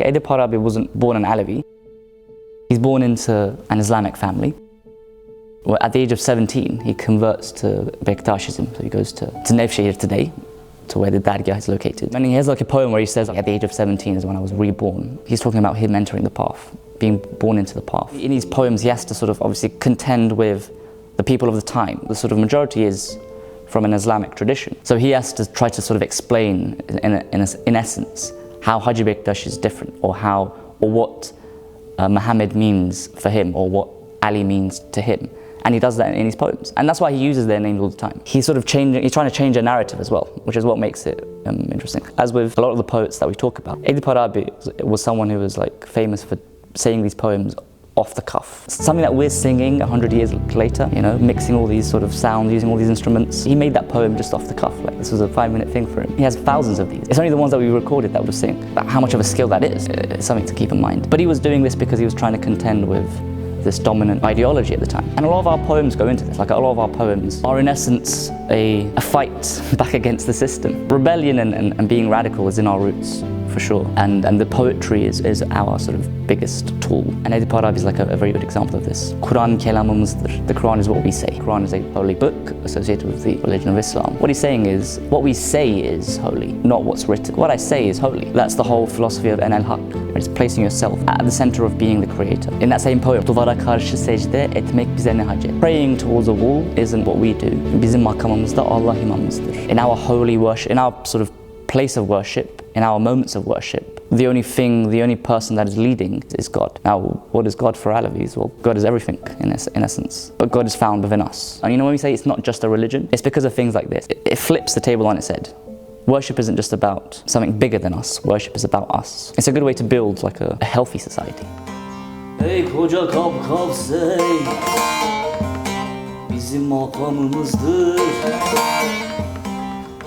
Edip Harabi wasn't born an Alevi. He's born into an Islamic family. Well, at the age of 17, he converts to Bektaşism, so he goes to Nevşehir today, to where the Dargah is located. And he has like a poem where he says, at the age of 17 is when I was reborn. He's talking about him entering the path, being born into the path. In his poems, he has to sort of obviously contend with the people of the time. The sort of majority is from an Islamic tradition. So he has to try to sort of explain, in essence, how Hacı Bektaş is different, or what Muhammad means for him, or what Ali means to him. And he does that in his poems. And that's why he uses their names all the time. He's trying to change a narrative as well, which is what makes it interesting. As with a lot of the poets that we talk about, Edip Harabi was someone who was like famous for saying these poems off the cuff. Something that we're singing 100 years later, you know, mixing all these sort of sounds, using all these instruments. He made that poem just off the cuff. Like, this was a 5-minute thing for him. He has thousands of these. It's only the ones that we recorded that we're sing. How much of a skill that is, it's something to keep in mind. But he was doing this because he was trying to contend with this dominant ideology at the time. And a lot of our poems go into this. Like, a lot of our poems are in essence a fight back against the system. Rebellion and being radical is in our roots, for sure. And the poetry is our sort of biggest tool. And Edip Harabi is like a very good example of this. Kuran, Kelamımızdır. The Quran is what we say. The Quran is a holy book associated with the religion of Islam. What he's saying is, what we say is holy, not what's written. What I say is holy. That's the whole philosophy of Sirette Hak. It's placing yourself at the center of being the creator. In that same poem, Duvara, karşı, secde, etmek, bize praying towards a wall isn't what we do. Bizim, makamımızdır, nizamımızdır. In our holy worship, in our sort of place of worship, in our moments of worship, the only person that is leading is God. Now, what is God for Alevis? Well, God is everything in essence. But God is found within us. And you know, when we say it's not just a religion, it's because of things like this. It flips the table on its head. Worship isn't just about something bigger than us. Worship is about us. It's a good way to build like a healthy society. Ey koca Kabe Kavseyn, bizim makamımızdır.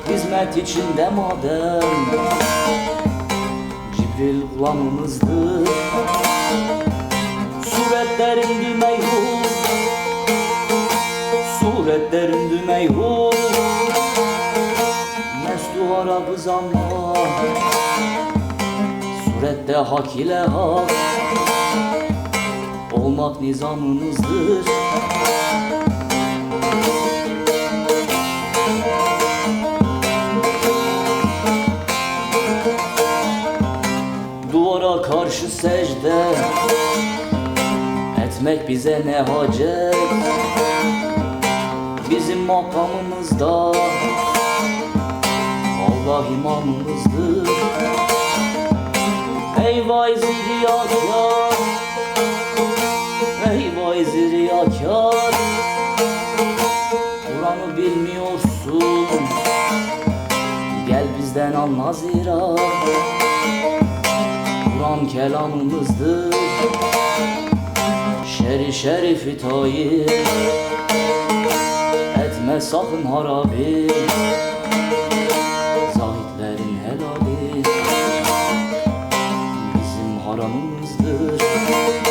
Hizmet için demadem, Cibril gulamımızdır. Suretlerin meyhur, suretlerin meyhur. Mestü, harabız, amma, Sirette Hak ile hak. Olmak nizamımızdır. Duvara karşı secde, etmek bize ne hacet. Bizim makamımızda Allah imamımızdır. Ey vay ziryakar, ey vay ziryakar, Kur'an'ı bilmiyorsun, gel bizden al nazira. Kuran kelamımızdır, Şer'i şerifi tayir, etme sakın harabi, zahitlerin helali, bizim haramımızdır.